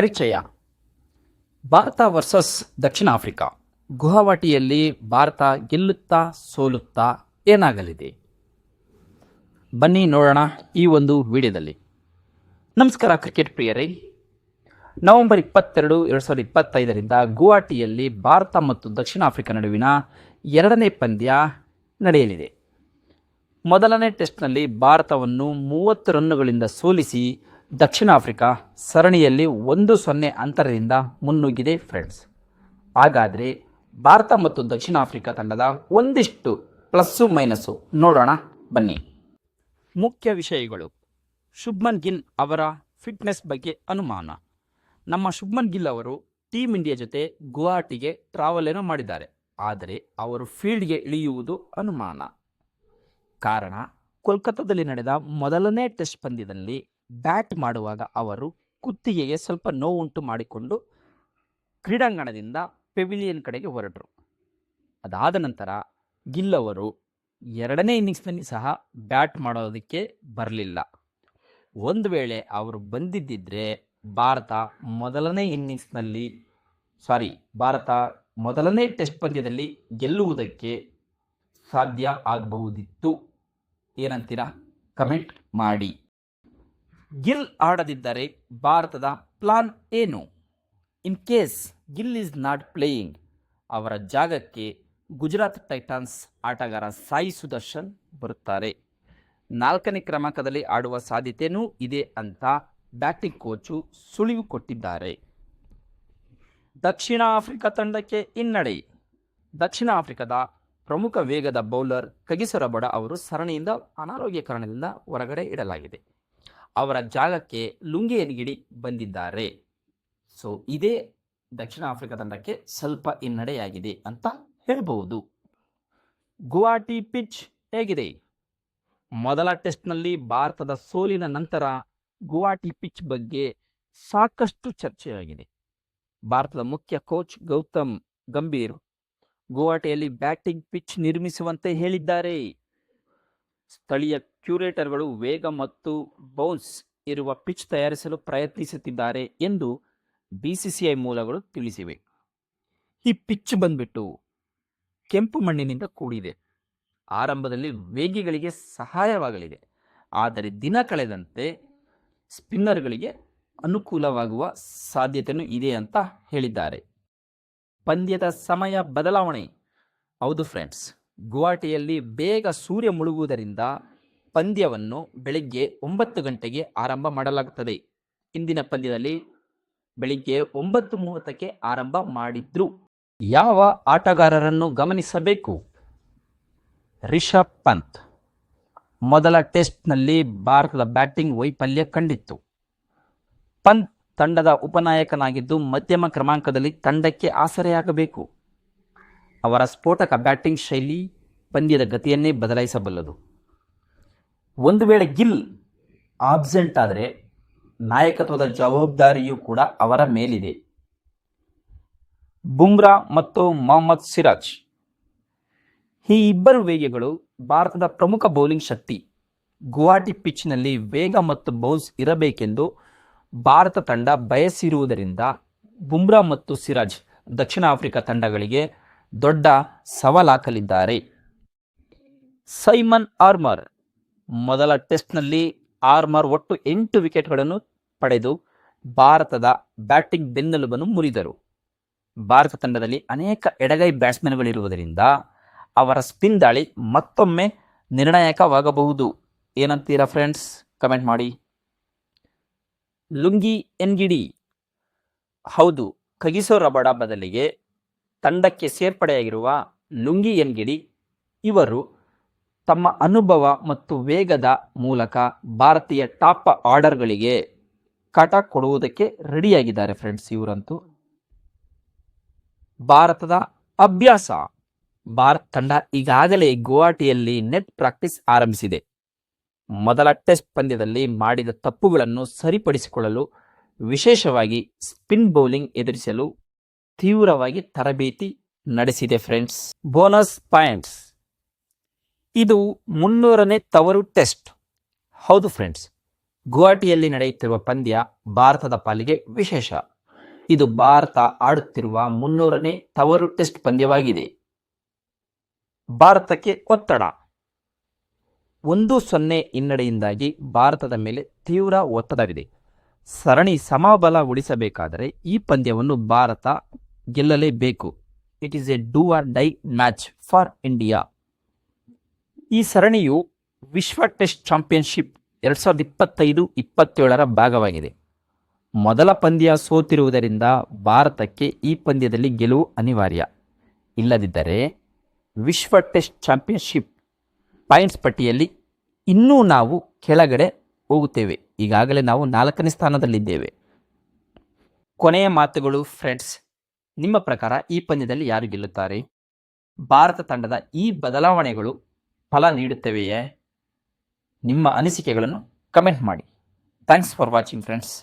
ಪರಿಚಯ. ಭಾರತ ವರ್ಸಸ್ ದಕ್ಷಿಣ ಆಫ್ರಿಕಾ. ಗುವಾಹಟಿಯಲ್ಲಿ ಭಾರತ ಗೆಲ್ಲುತ್ತಾ ಸೋಲುತ್ತಾ ಏನಾಗಲಿದೆ? ಬನ್ನಿ ನೋಡೋಣ ಈ ಒಂದು ವಿಡಿಯೋದಲ್ಲಿ. ನಮಸ್ಕಾರ ಕ್ರಿಕೆಟ್ ಪ್ರಿಯರೇ. ನವೆಂಬರ್ 22, 2025ರಿಂದ ಗುವಾಹಟಿಯಲ್ಲಿ ಭಾರತ ಮತ್ತು ದಕ್ಷಿಣ ಆಫ್ರಿಕಾ ನಡುವಿನ ಎರಡನೇ ಪಂದ್ಯ ನಡೆಯಲಿದೆ. ಮೊದಲನೇ ಟೆಸ್ಟ್ನಲ್ಲಿ ಭಾರತವನ್ನು 30 ರನ್ನುಗಳಿಂದ ಸೋಲಿಸಿ ದಕ್ಷಿಣ ಆಫ್ರಿಕಾ ಸರಣಿಯಲ್ಲಿ 1-0 ಅಂತರದಿಂದ ಮುನ್ನುಗ್ಗಿದೆ ಫ್ರೆಂಡ್ಸ್. ಹಾಗಾದರೆ ಭಾರತ ಮತ್ತು ದಕ್ಷಿಣ ಆಫ್ರಿಕಾ ತಂಡದ ಒಂದಿಷ್ಟು ಪ್ಲಸ್ಸು ಮೈನಸ್ಸು ನೋಡೋಣ ಬನ್ನಿ. ಮುಖ್ಯ ವಿಷಯಗಳು. ಶುಭ್ಮನ್ ಗಿಲ್ ಅವರ ಫಿಟ್ನೆಸ್ ಬಗ್ಗೆ ಅನುಮಾನ. ನಮ್ಮ ಶುಭ್ಮನ್ ಗಿಲ್ ಅವರು ಟೀಮ್ ಇಂಡಿಯಾ ಜೊತೆ ಗುವಾಹಟಿಗೆ ಟ್ರಾವೆಲ್ ಏನೋ ಮಾಡಿದ್ದಾರೆ, ಆದರೆ ಅವರು ಫೀಲ್ಡ್ಗೆ ಇಳಿಯುವುದು ಅನುಮಾನ. ಕಾರಣ, ಕೋಲ್ಕತ್ತಾದಲ್ಲಿ ನಡೆದ ಮೊದಲನೇ ಟೆಸ್ಟ್ ಪಂದ್ಯದಲ್ಲಿ ಬ್ಯಾಟ್ ಮಾಡುವಾಗ ಅವರು ಕುತ್ತಿಗೆಗೆ ಸ್ವಲ್ಪ ನೋವುಂಟು ಮಾಡಿಕೊಂಡು ಕ್ರೀಡಾಂಗಣದಿಂದ ಪೆವಿಲಿಯನ್ ಕಡೆಗೆ ಹೊರಟರು. ಅದಾದ ನಂತರ ಗಿಲ್ ಅವರು ಎರಡನೇ ಇನ್ನಿಂಗ್ಸ್ನಲ್ಲಿ ಸಹ ಬ್ಯಾಟ್ ಮಾಡೋದಕ್ಕೆ ಬರಲಿಲ್ಲ. ಒಂದು ವೇಳೆ ಅವರು ಬಂದಿದ್ದರೆ ಭಾರತ ಮೊದಲನೇ ಟೆಸ್ಟ್ ಪಂದ್ಯದಲ್ಲಿ ಗೆಲ್ಲುವುದಕ್ಕೆ ಸಾಧ್ಯ ಆಗಬಹುದಿತ್ತು. ಏನಂತೀರಾ? ಕಮೆಂಟ್ ಮಾಡಿ. ಗಿಲ್ ಆಡದಿದ್ದರೆ ಭಾರತದ ಪ್ಲಾನ್ ಏನು? In case Gill is not playing, ಅವರ ಜಾಗಕ್ಕೆ ಗುಜರಾತ್ ಟೈಟಾನ್ಸ್ ಆಟಗಾರ ಸಾಯಿ ಸುದರ್ಶನ್ ಬರುತ್ತಾರೆ. 4ನೇ ಕ್ರಮಾಂಕದಲ್ಲಿ ಆಡುವ ಸಾಧ್ಯತೆಯೂ ಇದೆ ಅಂತ ಬ್ಯಾಟಿಂಗ್ ಕೋಚು ಸುಳಿವು ಕೊಟ್ಟಿದ್ದಾರೆ. ದಕ್ಷಿಣ ಆಫ್ರಿಕಾ ತಂಡಕ್ಕೆ ಹಿನ್ನಡೆ. ದಕ್ಷಿಣ ಆಫ್ರಿಕಾದ ಪ್ರಮುಖ ವೇಗದ ಬೌಲರ್ ಕಗಿಸೋ ರಬಾಡ ಅವರು ಸರಣಿಯಿಂದ ಅನಾರೋಗ್ಯ ಕಾರಣದಿಂದ ಹೊರಗಡೆ ಇಡಲಾಗಿದೆ. ಅವರ ಜಾಗಕ್ಕೆ ಲುಂಗಿ ಎನ್ಗಿಡಿ ಬಂದಿದ್ದಾರೆ. ಸೊ ಇದೇ ದಕ್ಷಿಣ ಆಫ್ರಿಕಾ ತಂಡಕ್ಕೆ ಸ್ವಲ್ಪ ಹಿನ್ನಡೆಯಾಗಿದೆ ಅಂತ ಹೇಳಬಹುದು. ಗುವಾಹಟಿ ಪಿಚ್ ಹೇಗಿದೆ? ಮೊದಲ ಟೆಸ್ಟ್ನಲ್ಲಿ ಭಾರತದ ಸೋಲಿನ ನಂತರ ಗುವಾಹಟಿ ಪಿಚ್ ಬಗ್ಗೆ ಸಾಕಷ್ಟು ಚರ್ಚೆಯಾಗಿದೆ. ಭಾರತದ ಮುಖ್ಯ ಕೋಚ್ ಗೌತಮ್ ಗಂಭೀರ್ ಗುವಾಹಟಿಯಲ್ಲಿ ಬ್ಯಾಟಿಂಗ್ ಪಿಚ್ ನಿರ್ಮಿಸುವಂತೆ ಹೇಳಿದ್ದಾರೆ. ಸ್ಥಳೀಯ ಕ್ಯೂರೇಟರ್ಗಳು ವೇಗ ಮತ್ತು ಬೌನ್ಸ್ ಇರುವ ಪಿಚ್ ತಯಾರಿಸಲು ಪ್ರಯತ್ನಿಸುತ್ತಿದ್ದಾರೆ ಎಂದು BCCI ಮೂಲಗಳು ತಿಳಿಸಿವೆ. ಈ ಪಿಚ್ ಬಂದ್ಬಿಟ್ಟು ಕೆಂಪು ಮಣ್ಣಿನಿಂದ ಕೂಡಿದೆ. ಆರಂಭದಲ್ಲಿ ವೇಗಿಗಳಿಗೆ ಸಹಾಯವಾಗಲಿದೆ, ಆದರೆ ದಿನ ಕಳೆದಂತೆ ಸ್ಪಿನ್ನರ್ಗಳಿಗೆ ಅನುಕೂಲವಾಗುವ ಸಾಧ್ಯತೆಯೂ ಇದೆ ಅಂತ ಹೇಳಿದ್ದಾರೆ. ಪಂದ್ಯದ ಸಮಯ ಬದಲಾವಣೆ. ಹೌದು ಫ್ರೆಂಡ್ಸ್, ಗುವಾಹಟಿಯಲ್ಲಿ ಬೇಗ ಸೂರ್ಯ ಮುಳುಗುವುದರಿಂದ ಪಂದ್ಯವನ್ನು ಬೆಳಗ್ಗೆ 9 ಗಂಟೆಗೆ ಆರಂಭ ಮಾಡಲಾಗುತ್ತದೆ. ಇಂದಿನ ಪಂದ್ಯದಲ್ಲಿ ಬೆಳಿಗ್ಗೆ 9:30ಕ್ಕೆ ಆರಂಭ ಮಾಡಿದ್ರು. ಯಾವ ಆಟಗಾರರನ್ನು ಗಮನಿಸಬೇಕು? ರಿಷಬ್ ಪಂತ್ ಮೊದಲ ಟೆಸ್ಟ್ನಲ್ಲಿ ಭಾರತದ ಬ್ಯಾಟಿಂಗ್ ವೈಫಲ್ಯ ಕಂಡಿತ್ತು. ಪಂತ್ ತಂಡದ ಉಪನಾಯಕನಾಗಿದ್ದು ಮಧ್ಯಮ ಕ್ರಮಾಂಕದಲ್ಲಿ ತಂಡಕ್ಕೆ ಆಸರೆಯಾಗಬೇಕು. ಅವರ ಸ್ಫೋಟಕ ಬ್ಯಾಟಿಂಗ್ ಶೈಲಿ ಪಂದ್ಯದ ಗತಿಯನ್ನೇ ಬದಲಾಯಿಸಬಲ್ಲದು. ಒಂದು ವೇಳೆ ಗಿಲ್ ಆಬ್ಸೆಂಟ್ ಆದರೆ ನಾಯಕತ್ವದ ಜವಾಬ್ದಾರಿಯೂ ಕೂಡ ಅವರ ಮೇಲಿದೆ. ಬುಮ್ರಾ ಮತ್ತು ಮೊಹಮ್ಮದ್ ಸಿರಾಜ್, ಈ ಇಬ್ಬರು ವೇಗಿಗಳು ಭಾರತದ ಪ್ರಮುಖ ಬೌಲಿಂಗ್ ಶಕ್ತಿ. ಗುವಾಹಟಿ ಪಿಚ್ನಲ್ಲಿ ವೇಗ ಮತ್ತು ಬೌನ್ಸ್ ಇರಬೇಕೆಂದು ಭಾರತ ತಂಡ ಬಯಸಿರುವುದರಿಂದ ಬುಮ್ರಾ ಮತ್ತು ಸಿರಾಜ್ ದಕ್ಷಿಣ ಆಫ್ರಿಕಾ ತಂಡಗಳಿಗೆ ದೊಡ್ಡ ಸವಾಲಾಗಲಿದ್ದಾರೆ. ಸೈಮನ್ ಆರ್ಮರ್ ಮೊದಲ ಟೆಸ್ಟ್ನಲ್ಲಿ ಆರ್ಮರ್ ಒಟ್ಟು 8 ವಿಕೆಟ್ಗಳನ್ನು ಪಡೆದು ಭಾರತದ ಬ್ಯಾಟಿಂಗ್ ಬೆನ್ನೆಲುಬನ್ನು ಮುರಿದರು. ಭಾರತ ತಂಡದಲ್ಲಿ ಅನೇಕ ಎಡಗೈ ಬ್ಯಾಟ್ಸ್ಮನ್ಗಳಿರುವುದರಿಂದ ಅವರ ಸ್ಪಿನ್ ದಾಳಿ ಮತ್ತೊಮ್ಮೆ ನಿರ್ಣಾಯಕವಾಗಬಹುದು. ಏನಂತೀರಾ ಫ್ರೆಂಡ್ಸ್? ಕಮೆಂಟ್ ಮಾಡಿ. ಲುಂಗಿ ಎನ್ಗಿಡಿ. ಹೌದು, ಕಗಿಸೋ ರಬಾಡ ಬದಲಿಗೆ ತಂಡಕ್ಕೆ ಸೇರ್ಪಡೆಯಾಗಿರುವ ಲುಂಗಿ ಎನ್ಗಿಡಿ ಇವರು ತಮ್ಮ ಅನುಭವ ಮತ್ತು ವೇಗದ ಮೂಲಕ ಭಾರತೀಯ ಟಾಪ್ ಆರ್ಡರ್ಗಳಿಗೆ ಕಾಟ ಕೊಡುವುದಕ್ಕೆ ರೆಡಿಯಾಗಿದ್ದಾರೆ ಫ್ರೆಂಡ್ಸ್. ಇವರಂತೂ ಭಾರತದ ಅಭ್ಯಾಸ. ಭಾರತ ತಂಡ ಈಗಾಗಲೇ ಗುವಾಹಟಿಯಲ್ಲಿ ನೆಟ್ ಪ್ರಾಕ್ಟೀಸ್ ಆರಂಭಿಸಿದೆ. ಮೊದಲ ಟೆಸ್ಟ್ ಪಂದ್ಯದಲ್ಲಿ ಮಾಡಿದ ತಪ್ಪುಗಳನ್ನು ಸರಿಪಡಿಸಿಕೊಳ್ಳಲು, ವಿಶೇಷವಾಗಿ ಸ್ಪಿನ್ ಬೌಲಿಂಗ್ ಎದುರಿಸಲು ತೀವ್ರವಾಗಿ ತರಬೇತಿ ನಡೆಸಿದೆ ಫ್ರೆಂಡ್ಸ್. Bonus points. ಇದು 300ನೇ ತವರು ಟೆಸ್ಟ್. ಹೌದು ಫ್ರೆಂಡ್ಸ್, ಗುವಾಹಟಿಯಲ್ಲಿ ನಡೆಯುತ್ತಿರುವ ಪಂದ್ಯ ಭಾರತದ ಪಾಲಿಗೆ ವಿಶೇಷ. ಇದು ಭಾರತ ಆಡುತ್ತಿರುವ 300ನೇ ತವರು ಟೆಸ್ಟ್ ಪಂದ್ಯವಾಗಿದೆ. ಭಾರತಕ್ಕೆ ಒತ್ತಡ. 1-0 ಹಿನ್ನಡೆಯಿಂದಾಗಿ ಭಾರತದ ಮೇಲೆ ತೀವ್ರ ಒತ್ತಡವಿದೆ. ಸರಣಿ ಸಮಬಲ ಉಳಿಸಬೇಕಾದರೆ ಈ ಪಂದ್ಯವನ್ನು ಭಾರತ ಗೆಲ್ಲಲೇಬೇಕು. It is a do or die match for India. ಈ ಸರಣಿಯು ವಿಶ್ವ ಟೆಸ್ಟ್ ಚಾಂಪಿಯನ್ಶಿಪ್ 2025-27 ಭಾಗವಾಗಿದೆ. ಮೊದಲ ಪಂದ್ಯ ಸೋತಿರುವುದರಿಂದ ಭಾರತಕ್ಕೆ ಈ ಪಂದ್ಯದಲ್ಲಿ ಗೆಲುವು ಅನಿವಾರ್ಯ. ಇಲ್ಲದಿದ್ದರೆ ವಿಶ್ವ ಟೆಸ್ಟ್ ಚಾಂಪಿಯನ್ಶಿಪ್ ಪಾಯಿಂಟ್ಸ್ ಪಟ್ಟಿಯಲ್ಲಿ ಇನ್ನೂ ನಾವು ಕೆಳಗಡೆ ಹೋಗುತ್ತೇವೆ. ಈಗಾಗಲೇ ನಾವು 4ನೇ ಸ್ಥಾನದಲ್ಲಿದ್ದೇವೆ. ಕೊನೆಯ ಮಾತುಗಳು ಫ್ರೆಂಡ್ಸ್, ನಿಮ್ಮ ಪ್ರಕಾರ ಈ ಪಂದ್ಯದಲ್ಲಿ ಯಾರು ಗೆಲ್ಲುತ್ತಾರೆ? ಭಾರತ ತಂಡದ ಈ ಬದಲಾವಣೆಗಳು ಫಲ ನೀಡುತ್ತವೆಯೇ? ನಿಮ್ಮ ಅನಿಸಿಕೆಗಳನ್ನು ಕಮೆಂಟ್ ಮಾಡಿ. Thanks for watching friends.